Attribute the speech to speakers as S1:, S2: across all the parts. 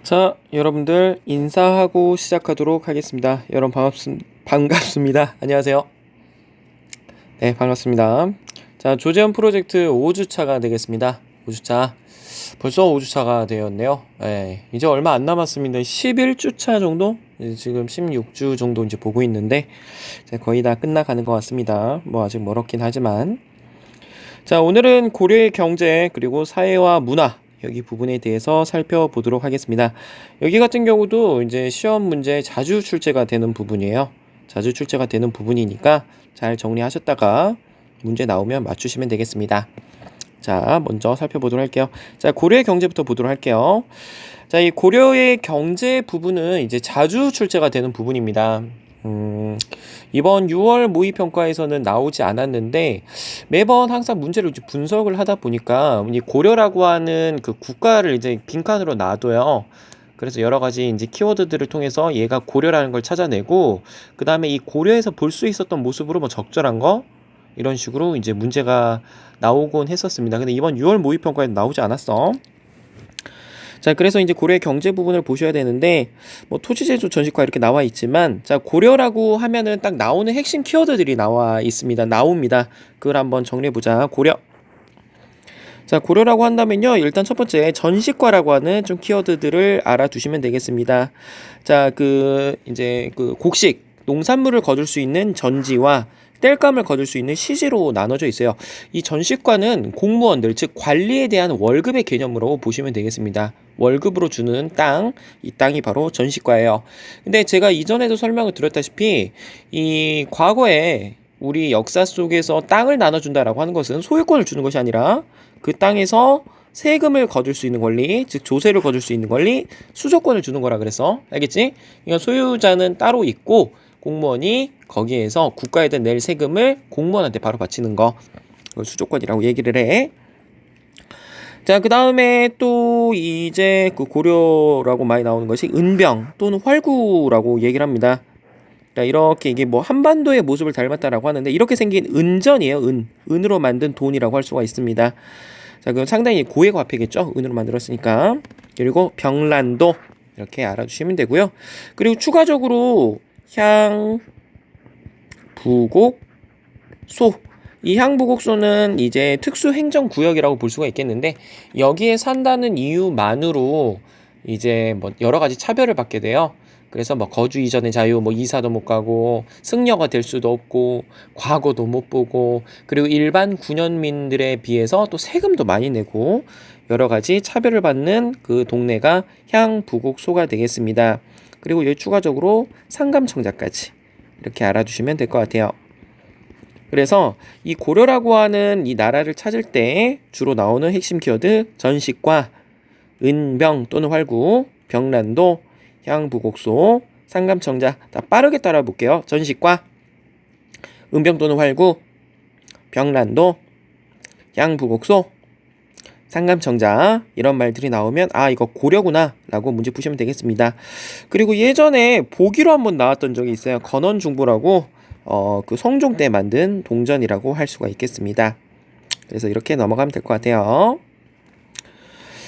S1: 자, 여러분들 인사하고 시작하도록 하겠습니다. 여러분 반갑습니다. 안녕하세요. 네, 반갑습니다. 자, 조재현 프로젝트 5주차가 되겠습니다. 5주차. 벌써 5주차가 되었네요. 네, 이제 얼마 안 남았습니다. 11주차 정도? 지금 16주 정도 이제 보고 있는데, 거의 다 끝나가는 것 같습니다. 뭐 아직 멀었긴 하지만. 자, 오늘은 고려의 경제, 그리고 사회와 문화, 여기 부분에 대해서 살펴보도록 하겠습니다. 여기 같은 경우도 이제 시험 문제 자주 출제가 되는 부분이에요. 자주 출제가 되는 부분이니까 잘 정리하셨다가 문제 나오면 맞추시면 되겠습니다. 자, 먼저 살펴보도록 할게요. 자, 고려의 경제부터 보도록 할게요. 자, 이 고려의 경제 부분은 이제 자주 출제가 되는 부분입니다. 이번 6월 모의평가에서는 나오지 않았는데 매번 항상 문제를 이제 분석을 하다 보니까 이 고려라고 하는 그 국가를 이제 빈칸으로 놔둬요. 그래서 여러 가지 이제 키워드들을 통해서 얘가 고려라는 걸 찾아내고 그 다음에 이 고려에서 볼 수 있었던 모습으로 뭐 적절한 거 이런 식으로 이제 문제가 나오곤 했었습니다. 근데 이번 6월 모의평가에 나오지 않았어. 자, 그래서 이제 고려의 경제 부분을 보셔야 되는데, 뭐, 토지제조 전시과 이렇게 나와 있지만, 자, 고려라고 하면은 딱 나오는 핵심 키워드들이 나와 있습니다. 나옵니다. 그걸 한번 정리해보자. 고려. 자, 고려라고 한다면요, 일단 첫 번째, 전시과라고 하는 좀 키워드들을 알아두시면 되겠습니다. 자, 이제 곡식, 농산물을 거둘 수 있는 전지와 땔감을 거둘 수 있는 시지로 나눠져 있어요. 이 전시과는 공무원들, 즉 관리에 대한 월급의 개념으로 보시면 되겠습니다. 월급으로 주는 땅, 이 땅이 바로 전시과예요. 근데 제가 이전에도 설명을 드렸다시피 이 과거에 우리 역사 속에서 땅을 나눠준다라고 하는 것은 소유권을 주는 것이 아니라 그 땅에서 세금을 거둘 수 있는 권리, 즉 조세를 거둘 수 있는 권리, 수조권을 주는 거라 그랬어. 알겠지? 그러니까 소유자는 따로 있고 공무원이 거기에서 국가에다 낼 세금을 공무원한테 바로 바치는 거, 그걸 수조권이라고 얘기를 해. 자, 그 다음에 또 이제 그 고려라고 많이 나오는 것이 은병 또는 활구라고 얘기를 합니다. 자, 이렇게 이게 뭐 한반도의 모습을 닮았다라고 하는데 이렇게 생긴 은전이에요. 은으로 만든 돈이라고 할 수가 있습니다. 자, 그럼 상당히 고액 화폐겠죠. 은으로 만들었으니까. 그리고 병란도 이렇게 알아주시면 되고요. 그리고 추가적으로 향, 부곡, 소. 이 향부곡소는 이제 특수행정구역이라고 볼 수가 있겠는데 여기에 산다는 이유만으로 이제 뭐 여러 가지 차별을 받게 돼요. 그래서 뭐 거주 이전의 자유, 뭐 이사도 못 가고 승려가 될 수도 없고 과거도 못 보고 그리고 일반 군현민들에 비해서 또 세금도 많이 내고 여러 가지 차별을 받는 그 동네가 향부곡소가 되겠습니다. 그리고 여기 추가적으로 상감청자까지 이렇게 알아두시면 될 것 같아요. 그래서 이 고려라고 하는 이 나라를 찾을 때 주로 나오는 핵심 키워드 전시과, 은병 또는 활구, 병란도, 향부곡소, 상감청자. 다 빠르게 따라 볼게요. 전시과, 은병 또는 활구, 병란도, 향부곡소, 상감청자 이런 말들이 나오면 아 이거 고려구나 라고 문제 푸시면 되겠습니다. 그리고 예전에 보기로 한번 나왔던 적이 있어요. 건원중부라고 그 성종 때 만든 동전이라고 할 수가 있겠습니다. 그래서 이렇게 넘어가면 될 것 같아요.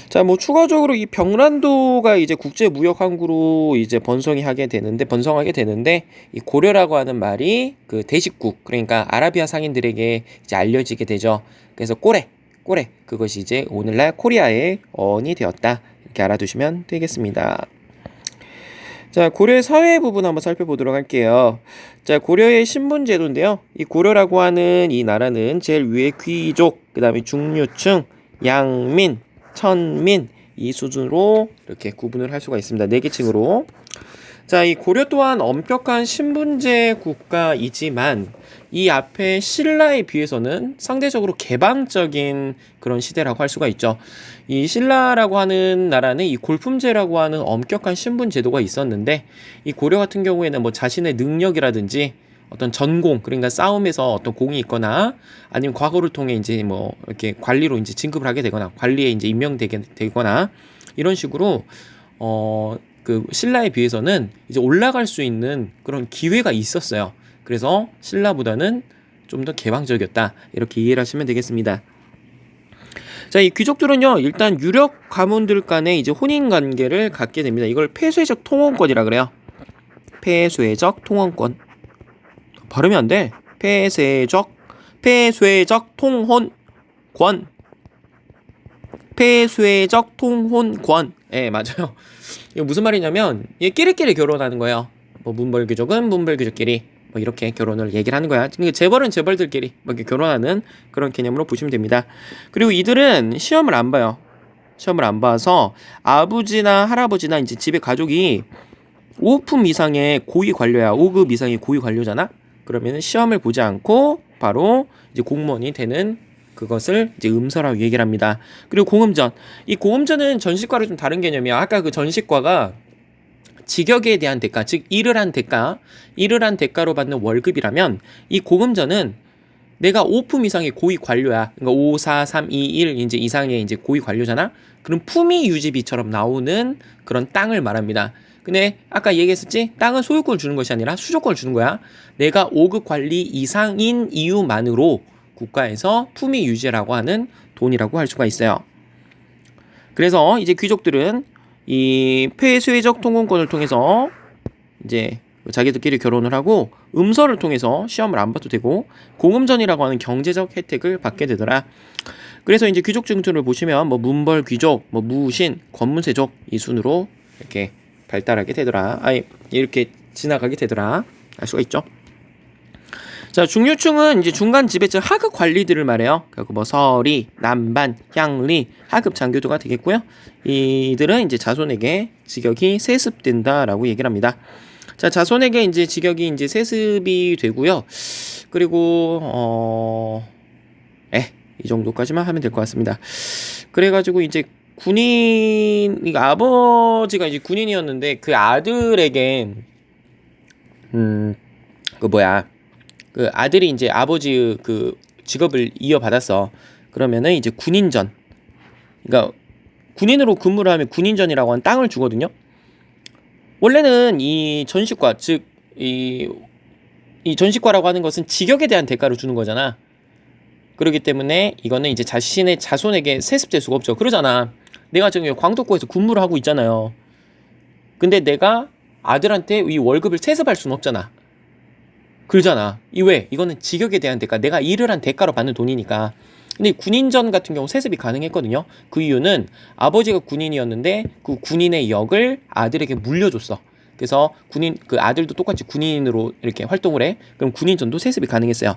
S1: 자, 뭐 추가적으로 이 병란도가 이제 국제무역항구로 이제 번성하게 되는데 이 고려라고 하는 말이 그 대식국 그러니까 아라비아 상인들에게 이제 알려지게 되죠. 그래서 꼬레 그것이 이제 오늘날 코리아의 어원이 되었다 이렇게 알아두시면 되겠습니다. 자, 고려의 사회 부분 한번 살펴보도록 할게요. 자, 고려의 신분제도인데요. 이 고려라고 하는 이 나라는 제일 위에 귀족, 그 다음에 중류층, 양민, 천민 이 수준으로 이렇게 구분을 할 수가 있습니다. 4계층으로. 자, 이 고려 또한 엄격한 신분제 국가이지만 이 앞에 신라에 비해서는 상대적으로 개방적인 그런 시대라고 할 수가 있죠. 이 신라라고 하는 나라는 이 골품제라고 하는 엄격한 신분 제도가 있었는데 이 고려 같은 경우에는 뭐 자신의 능력이라든지 어떤 전공 그러니까 싸움에서 어떤 공이 있거나 아니면 과거를 통해 이제 뭐 이렇게 관리로 이제 진급을 하게 되거나 관리에 이제 임명되게 되거나 이런 식으로 그 신라에 비해서는 이제 올라갈 수 있는 그런 기회가 있었어요. 그래서 신라보다는 좀 더 개방적이었다. 이렇게 이해를 하시면 되겠습니다. 자, 이 귀족들은요, 일단 유력 가문들 간에 이제 혼인 관계를 갖게 됩니다. 이걸 폐쇄적 통혼권이라 그래요. 폐쇄적 통혼권. 발음이 안 돼. 폐쇄적 통혼권. 폐쇄적 통혼권. 예, 맞아요. 이거 무슨 말이냐면, 얘 끼리끼리 결혼하는 거예요. 뭐, 문벌귀족은 문벌귀족끼리, 뭐, 이렇게 결혼을 얘기를 하는 거야. 그러니까 재벌은 재벌들끼리, 뭐, 이렇게 결혼하는 그런 개념으로 보시면 됩니다. 그리고 이들은 시험을 안 봐요. 시험을 안 봐서, 아버지나 할아버지나 이제 집에 가족이 5품 이상의 고위 관료야. 5급 이상의 고위 관료잖아? 그러면 시험을 보지 않고, 바로 이제 공무원이 되는 그것을 이제 음서라고 얘기를 합니다. 그리고 공음전. 이 공음전은 전시과랑 좀 다른 개념이야. 아까 그 전시과가 직역에 대한 대가, 즉 일을 한 대가로 받는 월급이라면 이 공음전은 내가 5품 이상의 고위 관료야. 그러니까 5, 4, 3, 2, 1 이제 이상의 이제 고위 관료잖아. 그럼 품위 유지비처럼 나오는 그런 땅을 말합니다. 근데 아까 얘기했었지? 땅은 소유권을 주는 것이 아니라 수조권을 주는 거야. 내가 5급 관리 이상인 이유만으로 국가에서 품위 유지라고 하는 돈이라고 할 수가 있어요. 그래서 이제 귀족들은 이 폐쇄적 통혼권을 통해서 이제 자기들끼리 결혼을 하고 음서를 통해서 시험을 안 봐도 되고 공음전이라고 하는 경제적 혜택을 받게 되더라. 그래서 이제 귀족 증투를 보시면 뭐 문벌 귀족, 뭐 무신, 권문세족 이 순으로 이렇게 발달하게 되더라. 아니 이렇게 지나가게 되더라. 알 수가 있죠. 자, 중류층은 이제 중간 지배층 하급 관리들을 말해요. 그리고 뭐 서리, 남반, 향리, 하급 장교도가 되겠고요. 이들은 이제 자손에게 직역이 세습된다라고 얘기를 합니다. 자, 자손에게 이제 직역이 이제 세습이 되고요. 그리고 이 정도까지만 하면 될 것 같습니다. 그래가지고 이제 군인, 그러니까 아버지가 이제 군인이었는데 그 아들에게 그 아들이 이제 아버지 그 직업을 이어받았어. 그러면은 이제 군인전, 그러니까 군인으로 근무를 하면 군인전이라고 하는 땅을 주거든요. 원래는 이 전시과, 즉 이 전시과라고 하는 것은 직역에 대한 대가를 주는 거잖아. 그렇기 때문에 이거는 이제 자신의 자손에게 세습될 수가 없죠. 그러잖아. 내가 지금 광덕구에서 근무를 하고 있잖아요. 근데 내가 아들한테 이 월급을 세습할 수는 없잖아. 그러잖아. 왜? 이거는 직역에 대한 대가, 내가 일을 한 대가로 받는 돈이니까. 근데 군인전 같은 경우 세습이 가능했거든요. 그 이유는 아버지가 군인이었는데 그 군인의 역을 아들에게 물려줬어. 그래서 그 아들도 똑같이 군인으로 이렇게 활동을 해. 그럼 군인전도 세습이 가능했어요.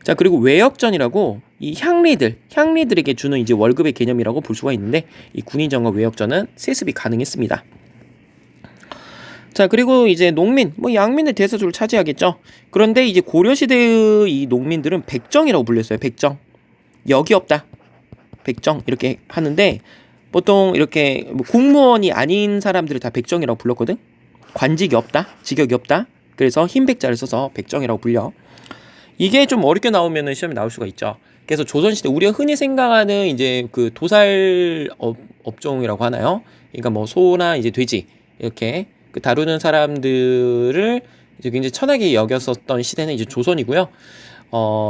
S1: 자, 그리고 외역전이라고 이 향리들에게 주는 이제 월급의 개념이라고 볼 수가 있는데 이 군인전과 외역전은 세습이 가능했습니다. 자, 그리고 이제 농민, 뭐 양민의 대다수를 차지하겠죠. 그런데 이제 고려시대의 이 농민들은 백정이라고 불렸어요. 백정. 역이 없다. 백정 이렇게 하는데 보통 이렇게 뭐 공무원이 아닌 사람들을 다 백정이라고 불렀거든. 관직이 없다. 직역이 없다. 그래서 흰 백자를 써서 백정이라고 불려. 이게 좀 어렵게 나오면은 시험에 나올 수가 있죠. 그래서 조선시대 우리가 흔히 생각하는 이제 그 도살 업종이라고 하나요? 그러니까 뭐 소나 이제 돼지 이렇게 그 다루는 사람들을 이제 굉장히 천하게 여겼었던 시대는 이제 조선이고요.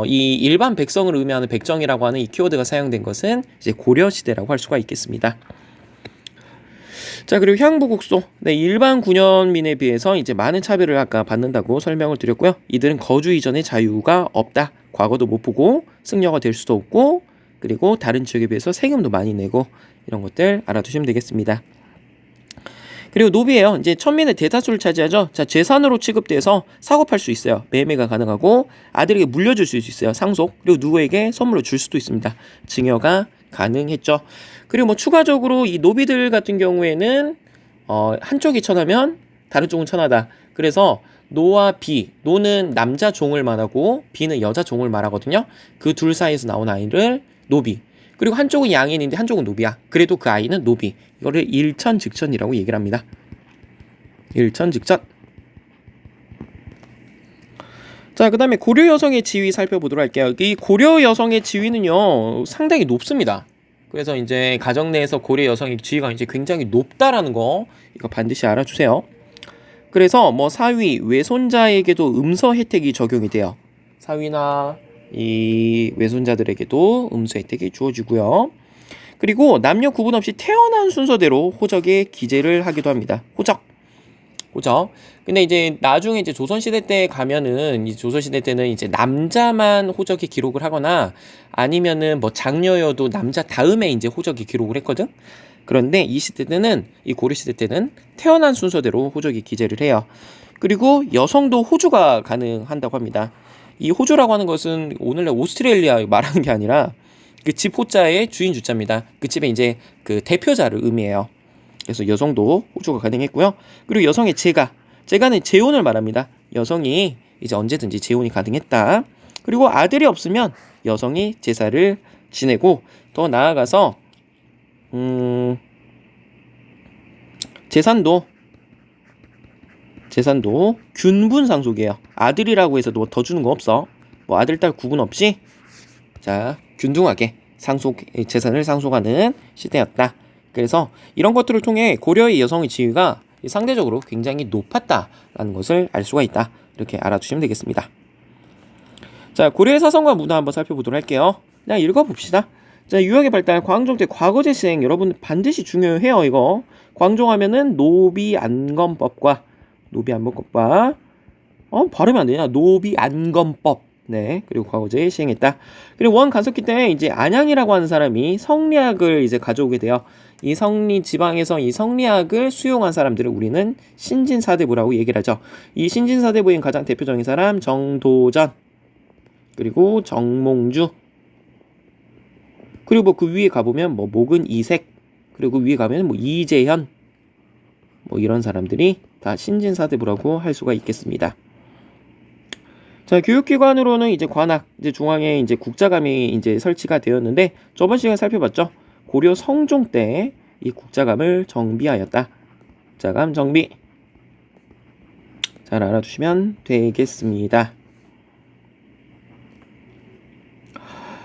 S1: 이 일반 백성을 의미하는 백정이라고 하는 이 키워드가 사용된 것은 이제 고려 시대라고 할 수가 있겠습니다. 자, 그리고 향부국소. 네, 일반 군현민에 비해서 이제 많은 차별을 아까 받는다고 설명을 드렸고요. 이들은 거주 이전의 자유가 없다. 과거도 못 보고 승려가 될 수도 없고, 그리고 다른 지역에 비해서 세금도 많이 내고, 이런 것들 알아두시면 되겠습니다. 그리고 노비예요. 이제 천민의 대다수를 차지하죠. 자, 재산으로 취급돼서 사고팔 수 있어요. 매매가 가능하고 아들에게 물려줄 수 있어요. 상속. 그리고 누구에게 선물로 줄 수도 있습니다. 증여가 가능했죠. 그리고 뭐 추가적으로 이 노비들 같은 경우에는 한쪽이 천하면 다른 쪽은 천하다. 그래서 노와 비, 노는 남자 종을 말하고 비는 여자 종을 말하거든요. 그 둘 사이에서 나온 아이를 노비. 그리고 한쪽은 양인인데 한쪽은 노비야. 그래도 그 아이는 노비. 이거를 일천즉천이라고 얘기를 합니다. 일천즉천. 자, 그 다음에 고려 여성의 지위 살펴보도록 할게요. 이 고려 여성의 지위는요 상당히 높습니다. 그래서 이제 가정 내에서 고려 여성의 지위가 이제 굉장히 높다라는 거 이거 반드시 알아주세요. 그래서 뭐 사위, 외손자에게도 음서 혜택이 적용이 돼요. 사위나 이 외손자들에게도 음수 혜택이 주어지고요. 그리고 남녀 구분 없이 태어난 순서대로 호적에 기재를 하기도 합니다. 호적. 근데 이제 나중에 이제 조선시대 때 가면은, 이 조선시대 때는 이제 남자만 호적에 기록을 하거나 아니면은 뭐 장녀여도 남자 다음에 이제 호적에 기록을 했거든? 그런데 이 시대 때는, 이 고려시대 때는 태어난 순서대로 호적에 기재를 해요. 그리고 여성도 호주가 가능한다고 합니다. 이 호주라고 하는 것은 오늘날 오스트레일리아 말하는 게 아니라 그 집 호자의 주인 주자입니다. 그 집의 이제 그 대표자를 의미해요. 그래서 여성도 호주가 가능했고요. 그리고 여성의 재가는 재혼을 말합니다. 여성이 이제 언제든지 재혼이 가능했다. 그리고 아들이 없으면 여성이 제사를 지내고, 더 나아가서 재산도 균분상속이에요. 아들이라고 해서 뭐 더 주는 거 없어. 뭐 아들 딸 구분 없이 자 균등하게 재산을 상속하는 시대였다. 그래서 이런 것들을 통해 고려의 여성의 지위가 상대적으로 굉장히 높았다라는 것을 알 수가 있다. 이렇게 알아두시면 되겠습니다. 자, 고려의 사상과 문화 한번 살펴보도록 할게요. 그냥 읽어봅시다. 자, 유역의 발달, 광종 때 과거제 시행, 여러분 반드시 중요해요. 이거 광종하면은 노비안검법과 발음이 안 되냐? 노비안검법. 네, 그리고 과거제에 시행했다. 그리고 원 간섭기 때 이제 안양이라고 하는 사람이 성리학을 이제 가져오게 돼요. 이 성리 지방에서 이 성리학을 수용한 사람들을 우리는 신진사대부라고 얘기를 하죠. 이 신진사대부인 가장 대표적인 사람 정도전, 그리고 정몽주, 그리고 뭐 그 위에 가보면 뭐 목은 이색, 그리고 위에 가면 뭐 이재현, 뭐 이런 사람들이 다 신진사대부라고 할 수가 있겠습니다. 자, 교육기관으로는 이제 관악, 이제 중앙에 이제 국자감이 이제 설치가 되었는데, 저번 시간에 살펴봤죠. 고려 성종 때 이 국자감을 정비하였다. 국자감 정비. 잘 알아두시면 되겠습니다.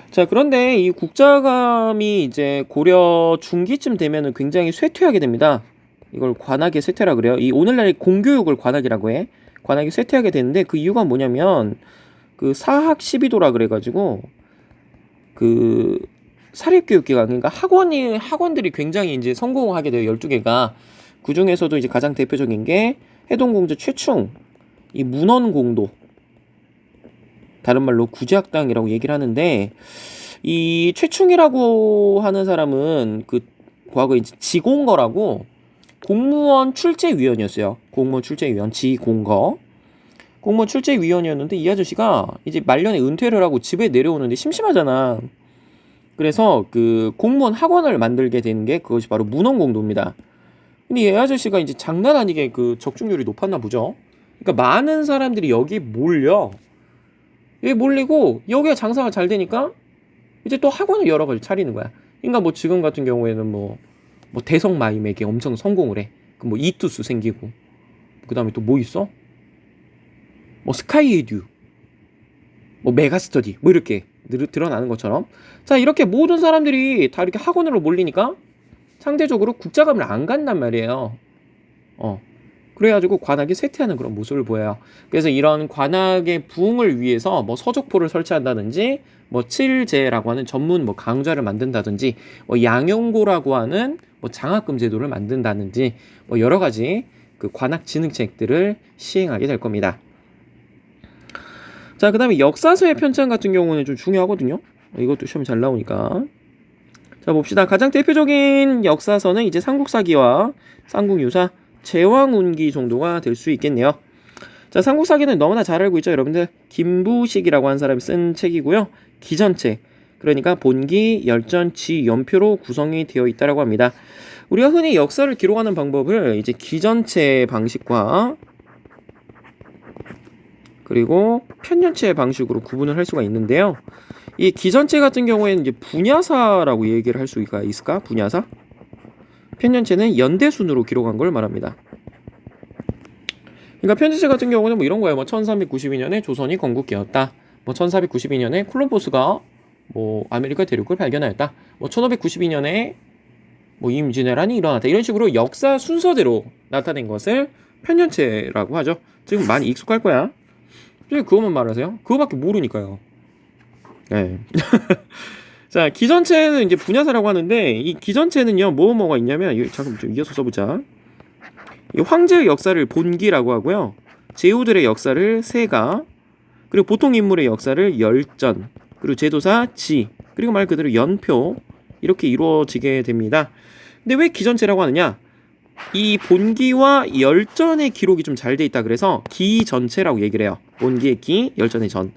S1: 자, 그런데 이 국자감이 이제 고려 중기쯤 되면은 굉장히 쇠퇴하게 됩니다. 이걸 관악의 쇠퇴라 그래요. 이 오늘날 공교육을 관악이라고 해. 관악이 쇠퇴하게 되는데, 그 이유가 뭐냐면 그 사학 12도라 그래가지고 그 사립교육기관, 그러니까 학원들이 굉장히 이제 성공하게 돼요. 12개가. 그 중에서도 이제 가장 대표적인 게 해동공제 최충, 이 문헌공도, 다른 말로 구제학당이라고 얘기를 하는데, 이 최충이라고 하는 사람은 그 과거에 이제 지공거라고 공무원 출제위원이었어요. 공무원 출제위원, 공무원 출제위원이었는데, 이 아저씨가 이제 말년에 은퇴를 하고 집에 내려오는데 심심하잖아. 그래서 그 공무원 학원을 만들게 된 게 그것이 바로 문헌공도입니다. 근데 이 아저씨가 이제 장난 아니게 그 적중률이 높았나 보죠. 그러니까 많은 사람들이 여기 몰려. 여기 몰리고 여기가 장사가 잘 되니까 이제 또 학원을 여러 가지 차리는 거야. 그러니까 뭐 지금 같은 경우에는 뭐 대성마임에게 엄청 성공을 해. 그 뭐 이투스 생기고, 그 다음에 또 뭐 있어? 뭐 스카이에듀, 뭐 메가스터디, 뭐 이렇게 드러나는 것처럼. 자, 이렇게 모든 사람들이 다 이렇게 학원으로 몰리니까 상대적으로 국자감을 안 간단 말이에요. 그래가지고 관악이 쇠퇴하는 그런 모습을 보여요. 그래서 이런 관악의 부흥을 위해서 뭐 서적포를 설치한다든지, 뭐 칠제라고 하는 전문 뭐 강좌를 만든다든지, 뭐 양용고라고 하는 뭐 장학금 제도를 만든다든지, 뭐 여러 가지 그 관악 진흥책들을 시행하게 될 겁니다. 자, 그 다음에 역사서의 편찬 같은 경우는 좀 중요하거든요. 이것도 시험이 잘 나오니까. 자, 봅시다. 가장 대표적인 역사서는 이제 삼국사기와 삼국유사, 제왕운기 정도가 될 수 있겠네요. 자, 삼국사기는 너무나 잘 알고 있죠, 여러분들. 김부식이라고 하는 사람이 쓴 책이고요. 기전책, 그러니까 본기, 열전, 지, 연표로 구성이 되어 있다라고 합니다. 우리가 흔히 역사를 기록하는 방법을 이제 기전체 방식과 그리고 편년체 방식으로 구분을 할 수가 있는데요. 이 기전체 같은 경우에는 이제 분야사라고 얘기를 할 수가 있을까? 분야사? 편년체는 연대순으로 기록한 걸 말합니다. 그러니까 편년체 같은 경우는 뭐 이런 거예요. 뭐 1392년에 조선이 건국되었다. 뭐 1492년에 콜럼버스가 뭐 아메리카 대륙을 발견하였다. 뭐 1592년에 뭐 임진왜란이 일어났다. 이런 식으로 역사 순서대로 나타낸 것을 편년체라고 하죠. 지금 많이 익숙할 거야. 그거만 말하세요. 그거밖에 모르니까요. 네. 자, 기전체는 이제 분야사라고 하는데 이 기전체는요 뭐가 있냐면 잠깐 좀 이어서 써보자. 이 황제의 역사를 본기라고 하고요. 제후들의 역사를 세가, 그리고 보통 인물의 역사를 열전, 그리고 제도사 지, 그리고 말 그대로 연표, 이렇게 이루어지게 됩니다. 근데 왜 기전체라고 하느냐? 이 본기와 열전의 기록이 좀 잘 돼 있다 그래서 기전체라고 얘기를 해요. 본기의 기, 열전의 전.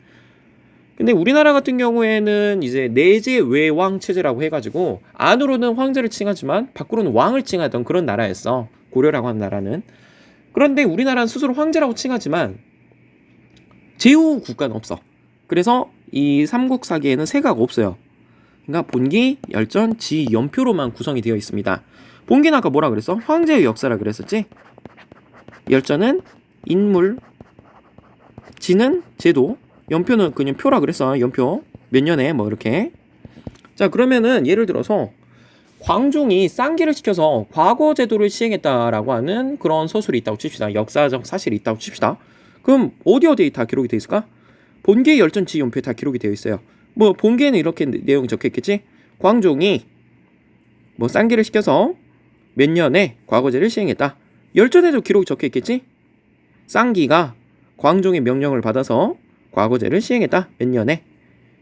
S1: 근데 우리나라 같은 경우에는 이제 내제 외왕 체제라고 해가지고 안으로는 황제를 칭하지만 밖으로는 왕을 칭하던 그런 나라였어. 고려라고 하는 나라는. 그런데 우리나라는 스스로 황제라고 칭하지만 제후 국가는 없어. 그래서 이 삼국사기에는 세가가 없어요. 그러니까 본기, 열전, 지, 연표로만 구성이 되어 있습니다. 본기는 아까 뭐라 그랬어? 황제의 역사라 그랬었지? 열전은 인물, 지는 제도, 연표는 그냥 표라 그랬어. 연표 몇 년에 뭐 이렇게. 자, 그러면은 예를 들어서 광종이 쌍기를 시켜서 과거 제도를 시행했다라고 하는 그런 서술이 있다고 칩시다. 역사적 사실이 있다고 칩시다. 그럼 어디에 다 기록이 되어 있을까? 본계 열전 지 연표에 다 기록이 되어 있어요. 뭐 본계는 이렇게 내용이 적혀 있겠지? 광종이 뭐 쌍기를 시켜서 몇 년에 과거제를 시행했다. 열전에도 기록이 적혀 있겠지? 쌍기가 광종의 명령을 받아서 과거제를 시행했다. 몇 년에.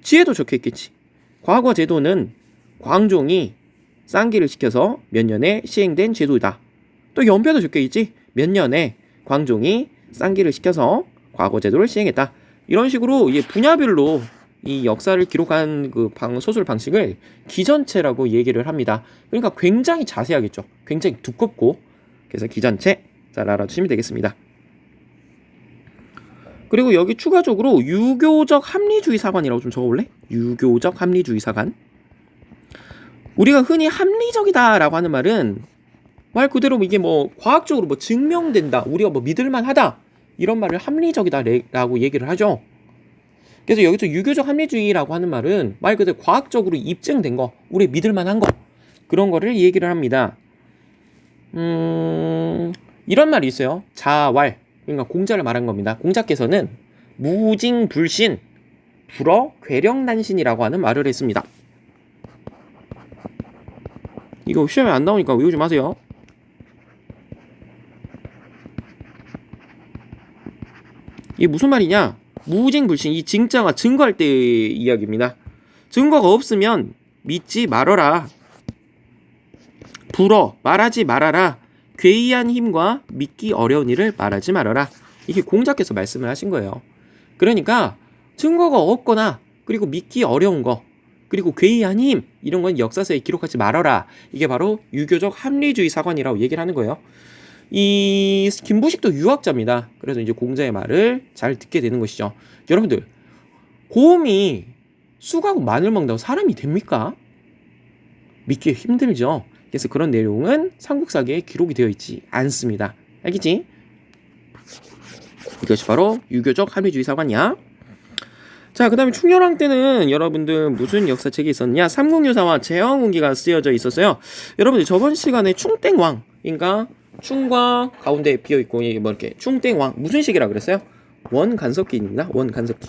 S1: 지에도 적혀 있겠지. 과거 제도는 광종이 쌍기를 시켜서 몇 년에 시행된 제도이다. 또 연표도 적혀 있지. 몇 년에 광종이 쌍기를 시켜서 과거 제도를 시행했다. 이런 식으로 이제 분야별로 이 역사를 기록한 그 소설 방식을 기전체라고 얘기를 합니다. 그러니까 굉장히 자세하겠죠. 굉장히 두껍고. 그래서 기전체 잘 알아두시면 되겠습니다. 그리고 여기 추가적으로 유교적 합리주의 사관이라고 좀 적어볼래? 유교적 합리주의 사관. 우리가 흔히 합리적이다라고 하는 말은 말 그대로 이게 뭐 과학적으로 뭐 증명된다, 우리가 뭐 믿을만하다 이런 말을 합리적이다라고 얘기를 하죠. 그래서 여기서 유교적 합리주의라고 하는 말은 말 그대로 과학적으로 입증된 거, 우리 믿을만한 거, 그런 거를 얘기를 합니다. 이런 말이 있어요. 자왈, 그러니까 공자를 말한 겁니다. 공자께서는 무징불신, 불어 괴령난신이라고 하는 말을 했습니다. 이거 시험에 안 나오니까 외우지 마세요. 이게 무슨 말이냐? 무징불신, 이 징자가 증거할 때 이야기입니다. 증거가 없으면 믿지 말어라. 불어, 말하지 말아라. 괴이한 힘과 믿기 어려운 일을 말하지 말아라. 이게 공자께서 말씀을 하신 거예요. 그러니까 증거가 없거나 그리고 믿기 어려운 거, 그리고 괴이한 힘, 이런 건 역사서에 기록하지 말아라. 이게 바로 유교적 합리주의 사관이라고 얘기를 하는 거예요. 이 김부식도 유학자입니다. 그래서 이제 공자의 말을 잘 듣게 되는 것이죠. 여러분들, 곰이 쑥하고 마늘 먹는다고 사람이 됩니까? 믿기 힘들죠. 그래서 그런 내용은 삼국사기에 기록이 되어 있지 않습니다. 알겠지? 이것이 바로 유교적 합리주의 사관이야. 자, 그 다음에 충렬왕 때는 여러분들 무슨 역사책이 있었냐? 삼국유사와 제왕운기가 쓰여져 있었어요. 여러분들 저번 시간에 충땡왕, 그러니까 충과 가운데 비어있고 뭐 이렇게 충땡왕, 무슨 시기라 그랬어요? 원간섭기입니다. 원간섭기.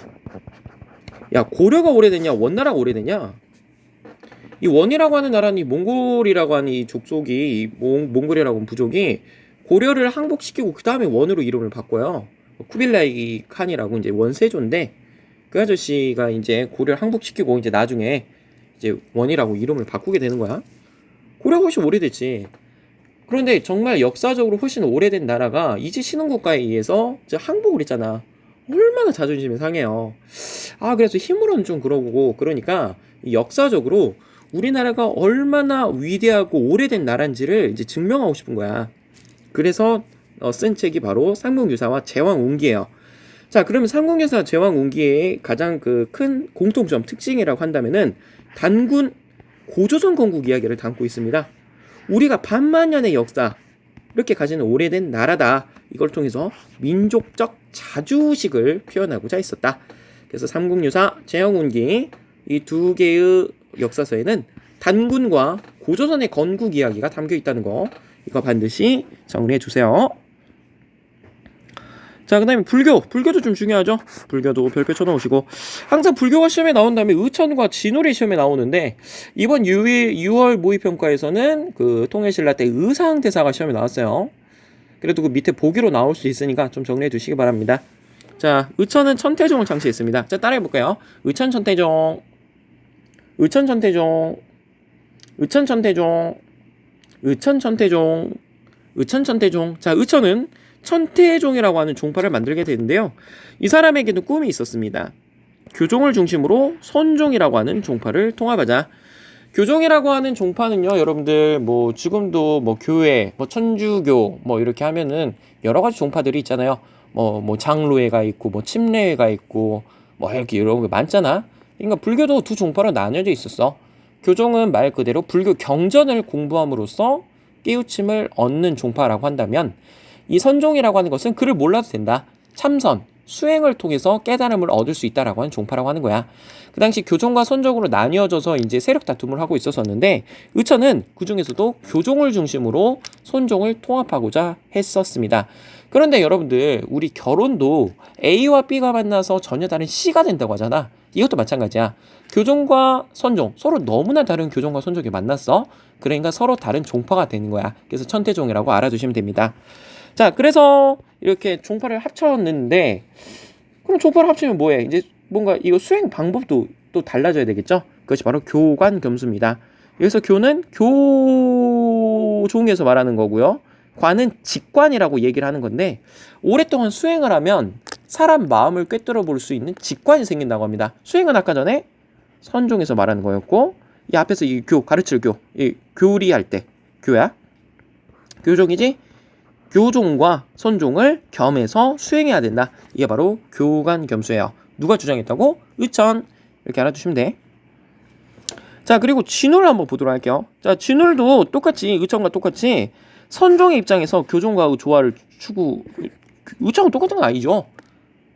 S1: 야, 고려가 오래됐냐 원나라가 오래됐냐? 이 원이라고 하는 나라는 이 몽골이라고 하는 이 족속이, 이 몽골이라고 하는 부족이 고려를 항복시키고 그 다음에 원으로 이름을 바꿔요. 쿠빌라이 칸이라고 이제 원세조인데, 그 아저씨가 이제 고려를 항복시키고 이제 나중에 이제 원이라고 이름을 바꾸게 되는 거야. 고려가 훨씬 오래됐지. 그런데 정말 역사적으로 훨씬 오래된 나라가 이제 신흥국가에 의해서 이제 항복을 했잖아. 얼마나 자존심이 상해요. 아, 그래서 힘으로는 좀 그러고, 그러니까 역사적으로 우리나라가 얼마나 위대하고 오래된 나라인지를 이제 증명하고 싶은 거야. 그래서 쓴 책이 바로 삼국유사와 제왕운기예요. 자, 그러면 삼국유사 제왕운기의 가장 그 큰 공통점, 특징이라고 한다면은 단군 고조선 건국 이야기를 담고 있습니다. 우리가 반만년의 역사, 이렇게 가지는 오래된 나라다. 이걸 통해서 민족적 자주식을 표현하고자 했었다. 그래서 삼국유사, 제왕운기 이 두 개의 역사서에는 단군과 고조선의 건국 이야기가 담겨 있다는 거, 이거 반드시 정리해 주세요. 자, 그 다음에 불교도 좀 중요하죠. 불교도 별표 쳐놓으시고, 항상 불교가 시험에 나온 다음에 의천과 진울이 시험에 나오는데, 이번 6월 모의평가에서는 그 통일신라 때 의상대사가 시험에 나왔어요. 그래도 그 밑에 보기로 나올 수 있으니까 좀 정리해 두시기 바랍니다. 자, 의천은 천태종을 창시했습니다. 자, 따라해볼까요? 의천천태종, 의천천태종, 의천천태종, 의천천태종, 의천천태종. 자, 의천은 천태종이라고 하는 종파를 만들게 되는데요. 이 사람에게도 꿈이 있었습니다. 교종을 중심으로 선종이라고 하는 종파를 통합하자. 교종이라고 하는 종파는요, 여러분들 뭐 지금도 뭐 교회, 뭐 천주교 뭐 이렇게 하면은 여러 가지 종파들이 있잖아요. 뭐 장로회가 있고 뭐 침례회가 있고 뭐 이렇게 여러 개 많잖아. 그러니까 불교도 두 종파로 나뉘어져 있었어. 교종은 말 그대로 불교 경전을 공부함으로써 깨우침을 얻는 종파라고 한다면, 이 선종이라고 하는 것은 글을 몰라도 된다. 참선, 수행을 통해서 깨달음을 얻을 수 있다라고 하는 종파라고 하는 거야. 그 당시 교종과 선종으로 나뉘어져서 이제 세력 다툼을 하고 있었었는데, 의천은 그 중에서도 교종을 중심으로 선종을 통합하고자 했었습니다. 그런데 여러분들, 우리 결혼도 A와 B가 만나서 전혀 다른 C가 된다고 하잖아. 이것도 마찬가지야. 교종과 선종, 서로 너무나 다른 교종과 선종이 만났어. 그러니까 서로 다른 종파가 되는 거야. 그래서 천태종이라고 알아두시면 됩니다. 자, 그래서 이렇게 종파를 합쳤는데, 그럼 종파를 합치면 뭐해? 이제 뭔가 이거 수행 방법도 또 달라져야 되겠죠? 그것이 바로 교관겸수입니다. 여기서 교는 교종에서 말하는 거고요. 관은 직관이라고 얘기를 하는 건데, 오랫동안 수행을 하면 사람 마음을 꿰뚫어 볼 수 있는 직관이 생긴다고 합니다. 수행은 아까 전에 선종에서 말하는 거였고, 이 앞에서 이 가르칠 이 교리할 때 교야. 교종이지? 교종과 선종을 겸해서 수행해야 된다. 이게 바로 교관겸수예요. 누가 주장했다고? 의천. 이렇게 알아두시면 돼. 자, 그리고 진울을 한번 보도록 할게요. 자, 진울도 똑같이 의천과 똑같이 선종의 입장에서 교종과 조화를 의천은 똑같은 건 아니죠.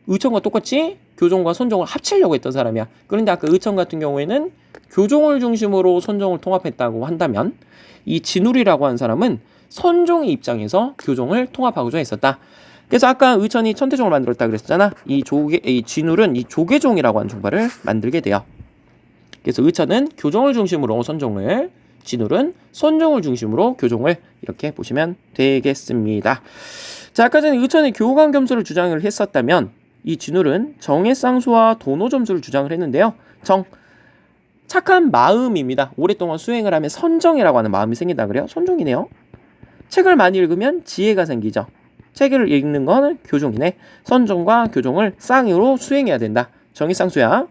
S1: 의천과 똑같이 교종과 선종을 합치려고 했던 사람이야. 그런데 아까 의천 같은 경우에는 교종을 중심으로 선종을 통합했다고 한다면, 이 진울이라고 하는 사람은 선종의 입장에서 교종을 통합하고자 했었다. 그래서 아까 의천이 천태종을 만들었다 그랬잖아. 이 진울은 이 조계종이라고 하는 종파를 만들게 돼요. 그래서 의천은 교종을 중심으로 선종을, 진울은 선종을 중심으로 교종을, 이렇게 보시면 되겠습니다. 자, 아까 전에 의천이 교관겸수를 주장을 했었다면, 이 진울은 정해쌍수와 도노점수를 주장을 했는데요. 착한 마음입니다. 오랫동안 수행을 하면 선정이라고 하는 마음이 생긴다 그래요. 선종이네요. 책을 많이 읽으면 지혜가 생기죠. 책을 읽는 거는 교종이네. 선종과 교종을 쌍으로 수행해야 된다. 정의쌍수야.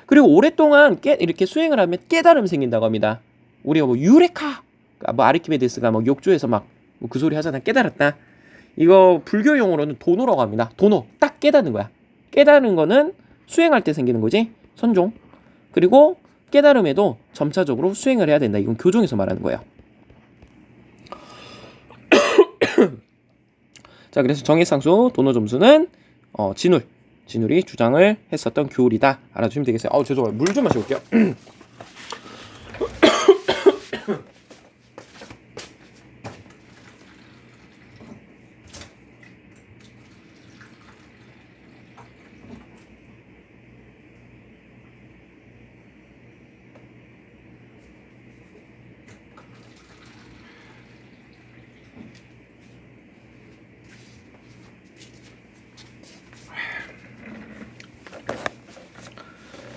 S1: 그리고 오랫동안 이렇게 수행을 하면 깨달음이 생긴다고 합니다. 우리가 뭐 유레카, 뭐 아르키메데스가 뭐 욕조에서 막 그 소리 하잖아. 깨달았다. 이거 불교 용어로는 도노라고 합니다. 도노, 딱 깨닫는 거야. 깨달은 거는 수행할 때 생기는 거지. 선종. 그리고 깨달음에도 점차적으로 수행을 해야 된다. 이건 교종에서 말하는 거예요. 자, 그래서 정해쌍수, 도노점수는 진울이 주장을 했었던 교리다. 알아주시면 되겠어요. 죄송해요. 물 좀 마셔볼게요.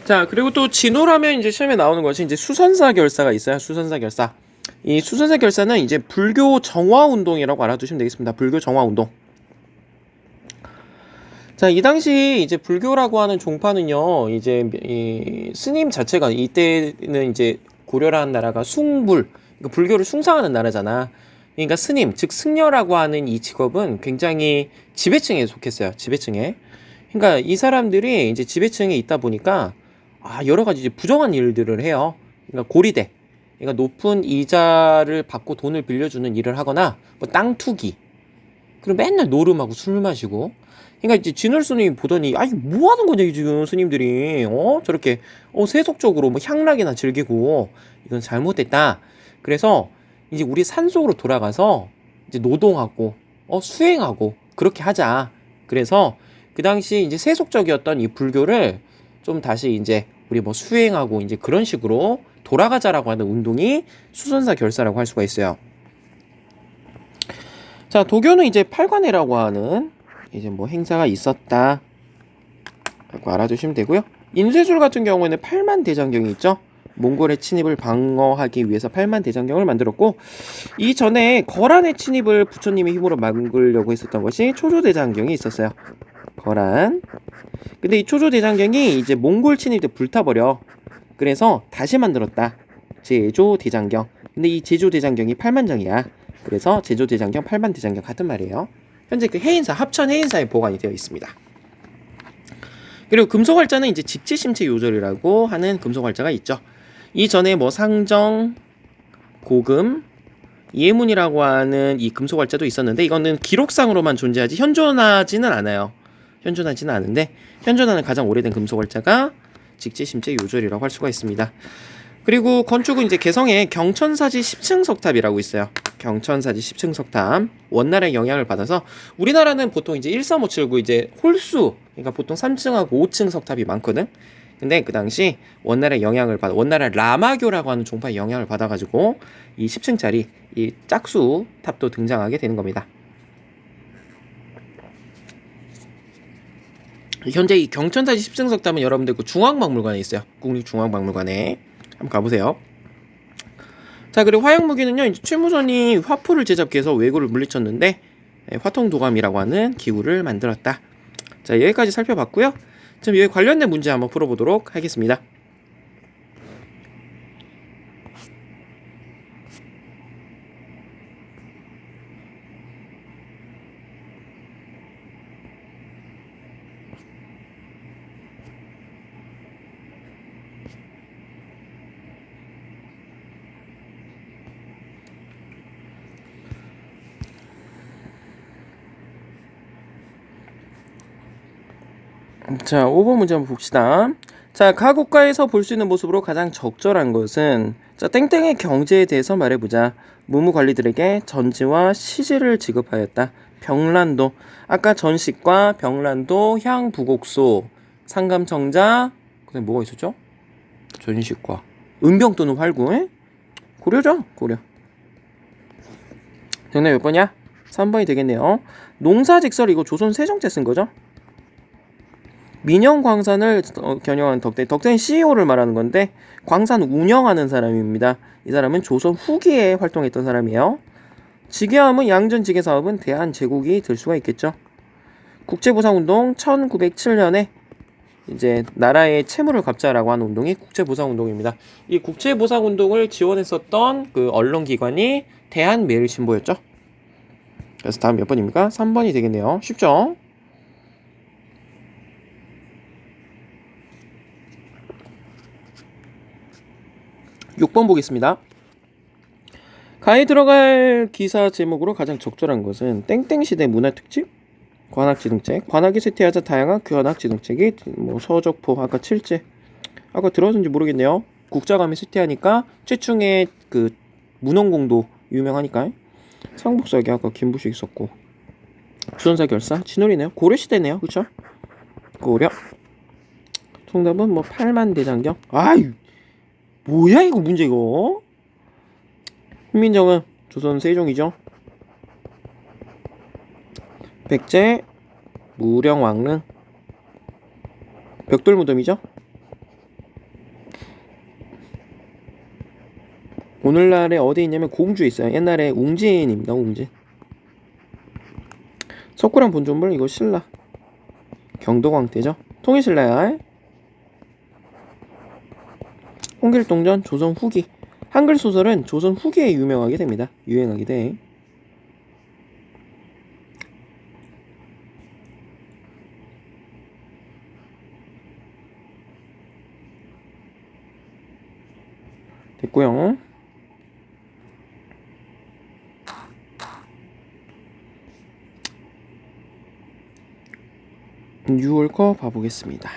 S1: 자, 그리고 또 진울하면 이제 시험에 나오는 것이 이제 수선사 결사가 있어요. 수선사 결사. 이 수선사 결사는 이제 불교 정화 운동이라고 알아두시면 되겠습니다. 불교 정화 운동. 자, 이 당시 이제 불교라고 하는 종파는요, 이제 이 스님 자체가 이때는 이제 고려라는 나라가 숭불, 그러니까 불교를 숭상하는 나라잖아. 그러니까 스님, 즉 승려라고 하는 이 직업은 굉장히 지배층에 속했어요. 지배층에. 그러니까 이 사람들이 이제 지배층에 있다 보니까 여러 가지 이제 부정한 일들을 해요. 그러니까 고리대, 그러니까 높은 이자를 받고 돈을 빌려주는 일을 하거나 뭐 땅 투기, 그리고 맨날 노름하고 술 마시고. 그러니까 이제 진울 스님이 보더니 뭐 하는 거냐 지금 스님들이 저렇게 세속적으로 뭐 향락이나 즐기고, 이건 잘못됐다. 그래서 이제 우리 산속으로 돌아가서 이제 노동하고 수행하고 그렇게 하자. 그래서 그 당시 이제 세속적이었던 이 불교를 좀 다시 이제 우리 뭐 수행하고 이제 그런 식으로 돌아가자라고 하는 운동이 수선사 결사라고 할 수가 있어요. 자, 도교는 이제 팔관회라고 하는 이제 뭐 행사가 있었다. 라고 알아두시면 되고요. 인쇄술 같은 경우에는 팔만대장경이 있죠. 몽골의 침입을 방어하기 위해서 팔만대장경을 만들었고, 이전에 거란의 침입을 부처님의 힘으로 막으려고 했었던 것이 초조대장경이 있었어요. 거란. 근데 이 초조대장경이 이제 몽골 침입 때 불타버려. 그래서 다시 만들었다. 제조대장경. 근데 이 제조대장경이 8만장이야. 그래서 제조대장경, 8만대장경 같은 말이에요. 현재 그 해인사, 합천 해인사에 보관이 되어 있습니다. 그리고 금속활자는 이제 직지심체 요절이라고 하는 금속활자가 있죠. 이전에 뭐 상정, 고금, 예문이라고 하는 이 금속활자도 있었는데 이거는 기록상으로만 존재하지 현존하지는 않아요. 현존하지는 않은데 현존하는 가장 오래된 금속활자가 직지심체 요절이라고 할 수가 있습니다. 그리고 건축은 이제 개성에 경천사지 10층 석탑이라고 있어요. 경천사지 10층 석탑. 원나라의 영향을 받아서 우리나라는 보통 이제 1357구 이제 홀수, 그러니까 보통 3층하고 5층 석탑이 많거든. 근데 그 당시 원나라의 영향을 받아, 원나라 라마교라고 하는 종파의 영향을 받아가지고 이 10층짜리 이 짝수 탑도 등장하게 되는 겁니다. 현재 이 경천사지 10층 석탑은 여러분들 그 중앙박물관에 있어요. 국립중앙박물관에 한번 가보세요. 자, 그리고 화약무기는요, 이제 최무선이 화포를 제잡기 위해서 왜구를 물리쳤는데 화통도감이라고 하는 기구를 만들었다. 자, 여기까지 살펴봤고요. 지금 여기 관련된 문제 한번 풀어보도록 하겠습니다. 자, 5번 문제 한번 봅시다. 자, 가국가에서 볼 수 있는 모습으로 가장 적절한 것은, 자, 땡땡의 경제에 대해서 말해보자. 무무관리들에게 전지와 시지를 지급하였다. 병란도, 아까 전식과 병란도, 향부곡소, 상감청자, 그다음에 뭐가 있었죠? 전식과 은병 또는 활구. 고려죠, 고려. 정답 몇 번이야? 3번이 되겠네요. 농사직설, 이거 조선 세종때 쓴 거죠? 민영 광산을 겨냥한 덕대는 CEO를 말하는 건데 광산 운영하는 사람입니다. 이 사람은 조선 후기에 활동했던 사람이에요. 직계암은 양전직계 사업은 대한제국이 될 수가 있겠죠. 국제보상운동 1907년에 이제 나라의 채무를 갚자라고 하는 운동이 국제보상운동입니다. 이 국제보상운동을 지원했었던 그 언론기관이 대한매일신보였죠. 그래서 다음 몇 번입니까? 3번이 되겠네요. 쉽죠? 6번 보겠습니다. 가에 들어갈 기사 제목으로 가장 적절한 것은 땡땡시대 문화특집, 관악지등책, 관악이 쇠퇴하자 다양한 교환학지등책이 뭐 서적포, 아까 7제, 아까 들어봤는지 모르겠네요. 국자감이 쇠퇴하니까 최충의 그 문헌공도 유명하니까 상복사기 아까 김부식 있었고 주선사 결사 진월이네요. 고려시대네요. 그쵸? 고려. 정답은 뭐 8만대장경. 아유, 뭐야 이거 문제 이거. 훈민정음 조선 세종이죠. 백제 무령왕릉 벽돌무덤이죠. 오늘날에 어디 있냐면 공주에 있어요. 옛날에 웅진입니다. 웅진. 석굴암 본존물 이거 신라 경도광대죠. 통일신라야. 홍길동전 조선 후기. 한글 소설은 조선 후기에 유명하게 됩니다. 유행하게 돼. 됐고요. 6월 거 봐보겠습니다.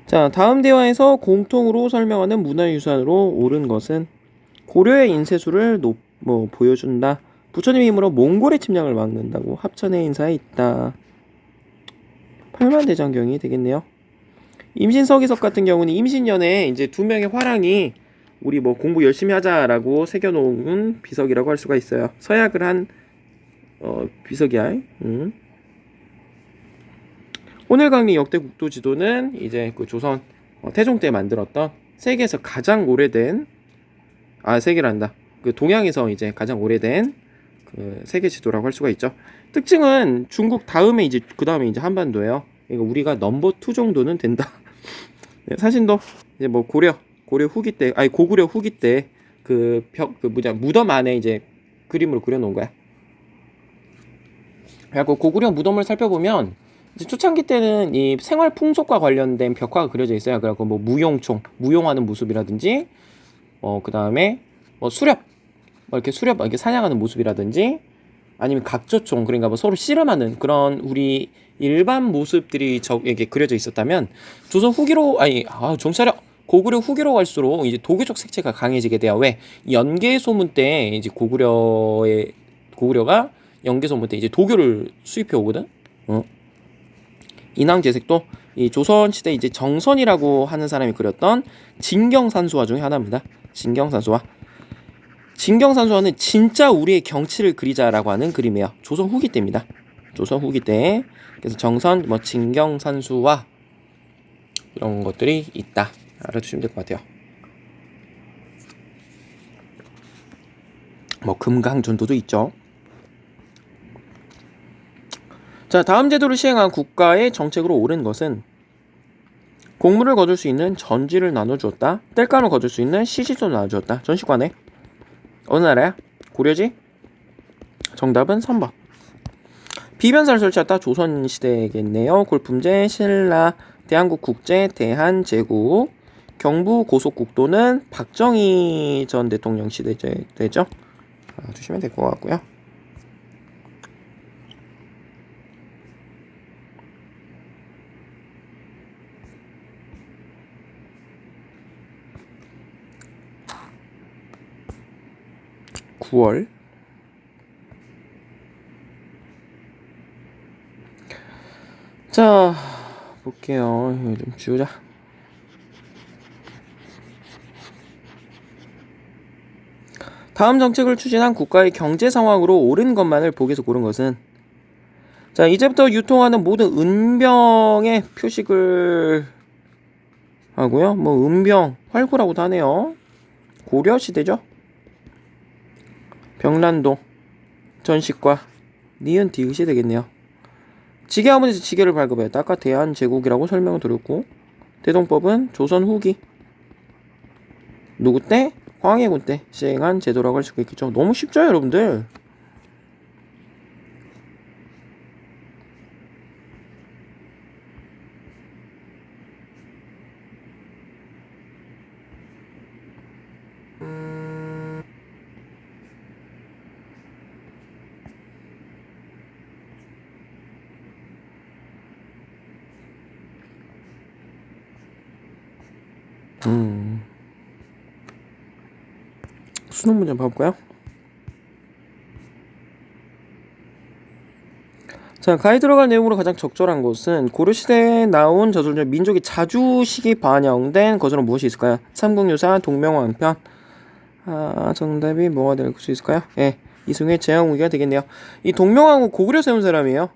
S1: 자, 다음 대화에서 공통으로 설명하는 문화유산으로 옳은 것은 고려의 인쇄술을 뭐 보여준다. 부처님의 힘으로 몽골의 침략을 막는다고. 합천의 인사에 있다. 팔만대장경이 되겠네요. 임신서기석 같은 경우는 임신년에 이제 두 명의 화랑이 우리 뭐 공부 열심히 하자라고 새겨놓은 비석이라고 할 수가 있어요. 서약을 한 비석이야. 오늘 강릉 역대 국도지도는 이제 그 조선 태종 때 만들었던 세계에서 가장 오래된 세계란다. 그 동양에서 이제 가장 오래된 그 세계 지도라고 할 수가 있죠. 특징은 중국 다음에 이제 그 다음에 이제 한반도예요. 그러니까 우리가 넘버 2 정도는 된다. 네, 사진도 이제 뭐 고구려 후기 때 그 무덤 안에 이제 그림으로 그려놓은 거야. 그래갖고 고구려 무덤을 살펴보면 이제 초창기 때는 이 생활 풍속과 관련된 벽화가 그려져 있어요. 그래갖고 뭐 무용하는 모습이라든지, 그 다음에 뭐 수렵 이렇게 사냥하는 모습이라든지, 아니면 각조총, 그러니까 뭐 서로 씨름하는 그런 우리 일반 모습들이 이게 그려져 있었다면, 조선 후기로 정차려 고구려 후기로 갈수록 이제 도교적 색채가 강해지게 돼요. 왜? 연개소문 때 이제 고구려가 연개소문 때 이제 도교를 수입해 오거든. 인왕제색도 이 조선시대 이제 정선이라고 하는 사람이 그렸던 진경산수화 중에 하나입니다. 진경산수화는 진짜 우리의 경치를 그리자라고 하는 그림이에요. 조선 후기 때입니다. 조선 후기 때. 그래서 정선, 뭐 진경산수화 이런 것들이 있다. 알아두시면 될 것 같아요. 뭐 금강전도도 있죠. 자, 다음 제도를 시행한 국가의 정책으로 옳은 것은 공물을 거둘 수 있는 전지를 나눠주었다. 땔감을 거둘 수 있는 시시소를 나눠주었다. 전시관에. 어느 나라야? 고려지? 정답은 3번. 비변사를 설치했다. 조선시대겠네요. 골품제, 신라, 대한국국제, 대한제국. 경부고속국도는 박정희 전 대통령 시대 되죠. 두시면 될 것 같고요. (9월) 자, 볼게요. 이거 좀 지우자. 다음 정책을 추진한 국가의 경제 상황으로 옳은 것만을 보기에서 고른 것은, 자, 이제부터 유통하는 모든 은병의 표식을 하고요. 뭐 은병, 활구라고도 하네요. 고려 시대죠. 병란도, 전식과, 니은 디귿이 되겠네요. 지게화문에서 지게를 발급했다. 아까 대한제국이라고 설명을 드렸고, 대동법은 조선 후기 누구 때? 황해군 때 시행한 제도라고 할 수가 있겠죠. 너무 쉽죠, 여러분들? 수능 문제 봐볼까요? 자, 가에 들어갈 내용으로 가장 적절한 것은 고려시대에 나온 저술 중 민족의 자주식이 반영된 것으로 무엇이 있을까요? 삼국유사, 동명왕편. 정답이 뭐가 될 수 있을까요? 예, 이승의 제왕후기가 되겠네요. 이 동명왕후 고구려 세운 사람이에요.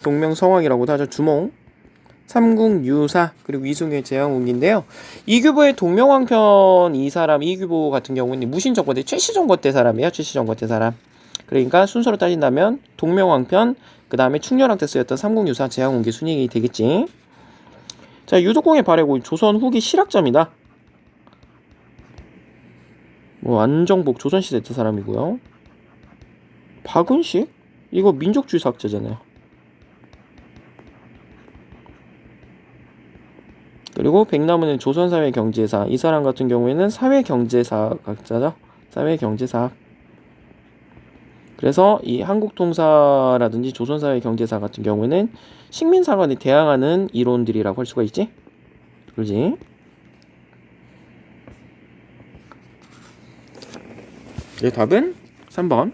S1: 동명성왕이라고도 하죠. 주몽. 삼국유사 그리고 이승의 제왕후기인데요. 이규보의 동명왕편 이 사람 이규보 같은 경우는 무신정권 때 최시정권 때 사람이에요. 최시정권 때 사람. 그러니까 순서로 따진다면 동명왕편 그 다음에 충렬왕 때 쓰였던 삼국유사 제왕후기 순위 되겠지. 자, 유독공의 발해고 조선 후기 실학자입니다. 뭐 안정복 조선시대 때 사람이고요. 박은식 이거 민족주의 사학자잖아요. 그리고 백남은은 조선사회경제사 이 사람 같은 경우에는 사회경제사학자죠. 사회경제사학. 그래서 이 한국통사라든지 조선사회경제사 같은 경우에는 식민사관에 대항하는 이론들이라고 할 수가 있지. 그러지. 네, 답은 3번.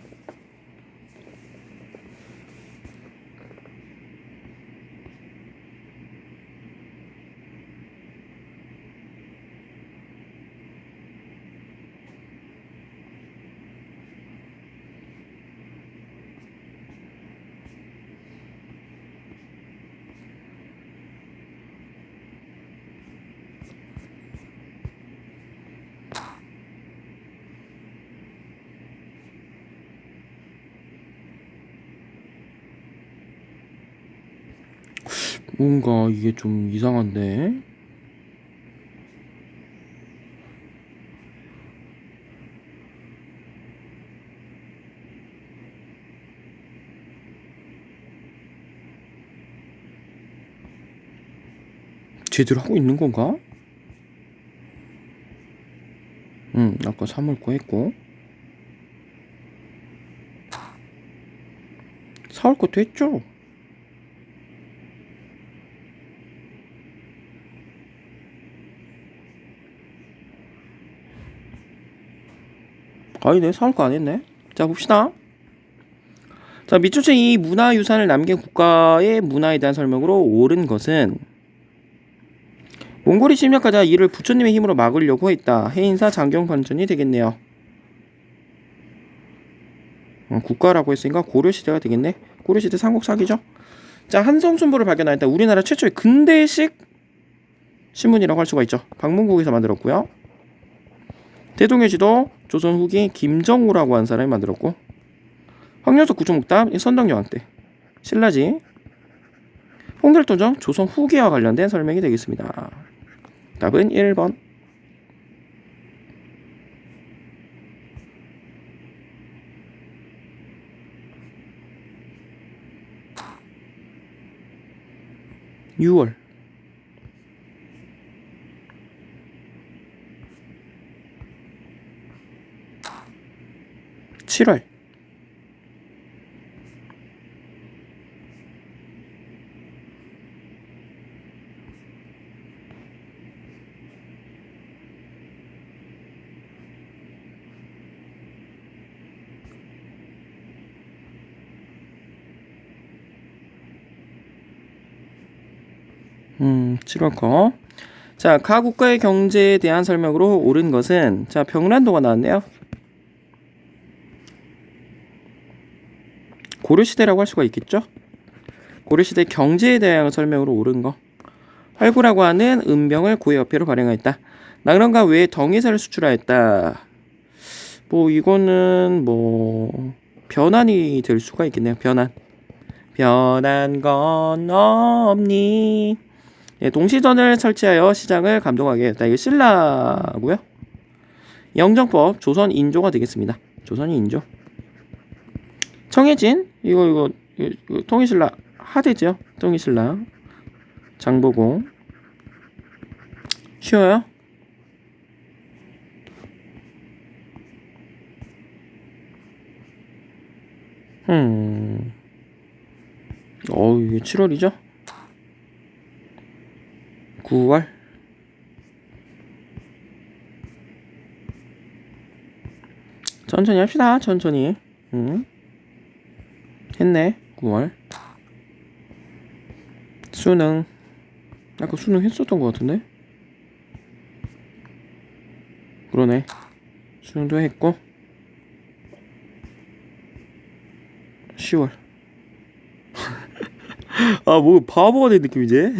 S1: 뭔가 이게 좀 이상한데? 제대로 하고 있는 건가? 아까 3월 거 했고 4월 것도 했죠? 아니네, 4월 거 안 했네. 자, 봅시다. 자, 밑줄체 이 문화유산을 남긴 국가의 문화에 대한 설명으로 옳은 것은 몽골이 침략하자 이를 부처님의 힘으로 막으려고 했다. 해인사 장경판전이 되겠네요. 국가라고 했으니까 고려시대가 되겠네. 고려시대 삼국 사기죠. 자, 한성순보를 발견하였다. 우리나라 최초의 근대식 신문이라고 할 수가 있죠. 방문국에서 만들었고요. 대동여지도 조선 후기 김정우라고 하는 사람이 만들었고, 황려석 구조목답 선덕여왕 때, 신라지 홍길도정 조선 후기와 관련된 설명이 되겠습니다. 답은 1번. (6월) 7월 7월 거. 자, 가 국가의 경제에 대한 설명으로 옳은 것은, 자, 병란도가 나왔네요. 고려시대라고 할 수가 있겠죠. 고려시대 경제에 대한 설명으로 옳은 거. 활구라고 하는 은병을 고해화폐로 발행하였다. 나그랑과 외에 덩이사를 수출하였다. 뭐 이거는 뭐 변환이 될 수가 있겠네요. 변한 건 없니. 예, 동시전을 설치하여 시장을 감독하게 했다. 이게 신라고요. 영정법 조선 인조가 되겠습니다. 조선이 인조. 청해진 이거 통일신라 하대죠. 통일신라 장보고. 쉬워요? 이게 7월이죠? 9월? 천천히 합시다. 천천히. 했네. 9월. 수능. 아까 수능 했었던 것 같은데? 그러네. 수능도 했고. 10월. 아, 뭐 바보가 된 느낌이지?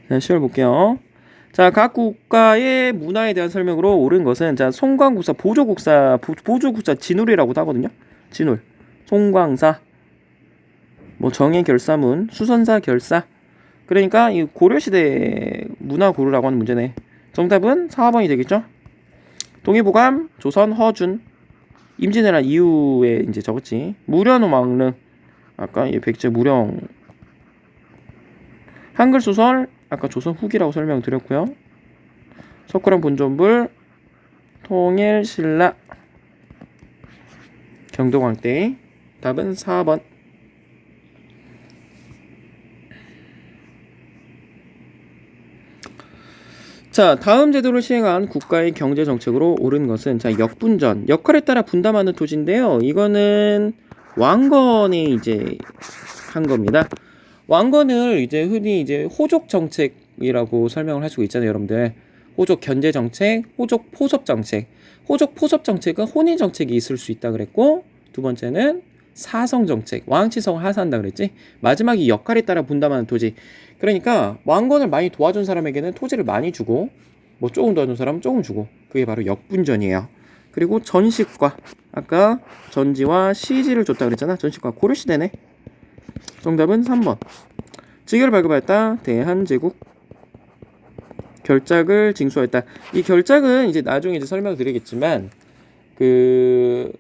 S1: 자, 10월 볼게요. 자, 각 국가의 문화에 대한 설명으로 옳은 것은, 자, 송광국사, 보조국사 진울이라고도 하거든요. 진울, 송광사, 뭐 정예결사문, 수선사 결사. 그러니까 이 고려시대 문화 고르라고 하는 문제네. 정답은 4번이 되겠죠. 동의보감, 조선 허준, 임진왜란 이후에 이제 적었지. 무련왕릉, 아까 이 백제 무령. 한글 소설, 아까 조선 후기라고 설명드렸고요. 석굴암 본전불, 통일신라, 경동왕때. 답은 4번. 자, 다음 제도를 시행한 국가의 경제 정책으로 옳은 것은 자, 역분전. 역할에 따라 분담하는 토지인데요. 이거는 왕건이 이제 한 겁니다. 왕건을 이제 흔히 이제 호족 정책이라고 설명을 할 수가 있잖아요, 여러분들. 호족 견제 정책, 호족 포섭 정책. 호족 포섭 정책은 혼인 정책이 있을 수 있다 그랬고, 두 번째는 사성 정책, 왕치성을 하사한다 그랬지. 마지막이 역할에 따라 분담하는 토지. 그러니까 왕건을 많이 도와준 사람에게는 토지를 많이 주고, 뭐 조금 도와준 사람은 조금 주고, 그게 바로 역분전이에요. 그리고 전식과, 아까 전지와 시지를 줬다 그랬잖아. 전식과 고려시대네. 정답은 3번. 직위를 발급하였다. 대한제국. 결작을 징수하였다. 이 결작은 이제 나중에 이제 설명드리겠지만 그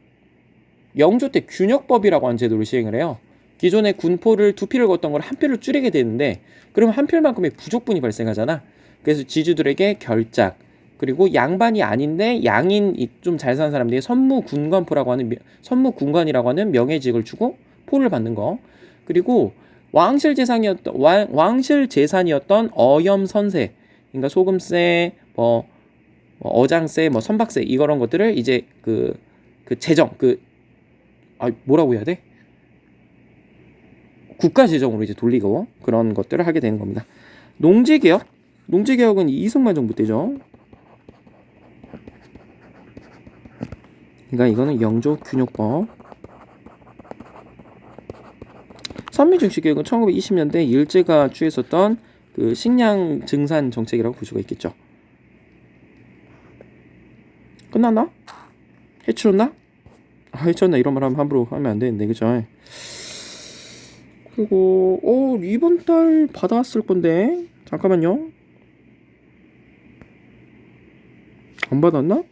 S1: 영조 때 균역법이라고 하는 제도를 시행을 해요. 기존에 군포를 2필을 걷던 걸 1필로 줄이게 되는데 그러면 1필만큼의 부족분이 발생하잖아. 그래서 지주들에게 결작, 그리고 양반이 아닌데 양인 좀 잘 사는 사람들이 선무군관포라고 하는 선무군관이라고 하는 명예직을 주고 포를 받는 거. 그리고 왕실 재산이었던 어염선세, 그러니까 소금세, 뭐 어장세, 뭐 선박세 이런 것들을 이제 그 재정 뭐라고 해야 돼? 국가 재정으로 이제 돌리고 그런 것들을 하게 되는 겁니다. 농지개혁은 이승만 정부 때죠. 그러니까 이거는 영조균역법. 선미증시개혁은 1920년대 일제가 취했었던 그 식량 증산 정책이라고 볼 수가 있겠죠. 끝났나? 해치웠나? 해치웠나 이런 말 하면 함부로 하면 안 되는데, 그죠? 그리고 이번 달 받아왔을 건데 잠깐만요. 안 받았나?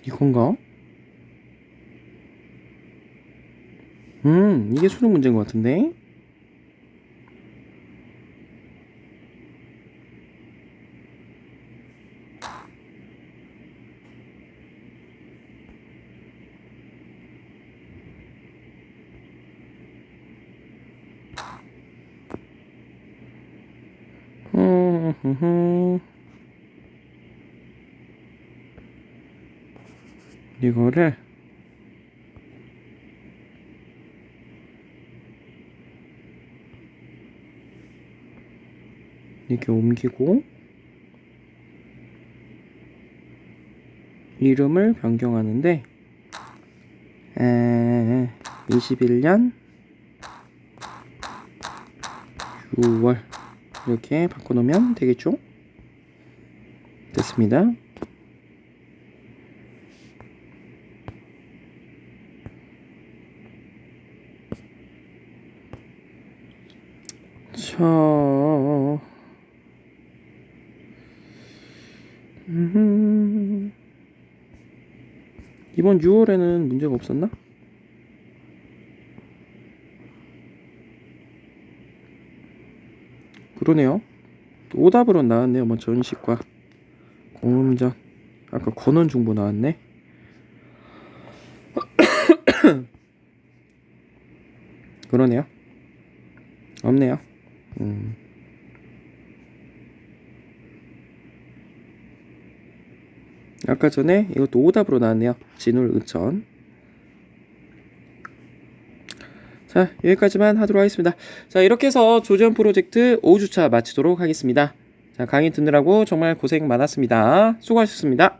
S1: 이건가? 이게 수능 문제인 것 같은데. 이거를 이렇게 옮기고 이름을 변경하는데 21년 6월 이렇게 바꿔놓으면 되겠죠? 됐습니다. 자, 이번 6월에는 문제가 없었나? 그러네요. 오답으로 나왔네요. 뭐 전식과 공음전, 아까 권원중보 나왔네. 그러네요. 없네요. 아까 전에 이것도 오답으로 나왔네요. 진울 의천. 자, 여기까지만 하도록 하겠습니다. 자, 이렇게 해서 조지현 프로젝트 5주차 마치도록 하겠습니다. 자, 강의 듣느라고 정말 고생 많았습니다. 수고하셨습니다.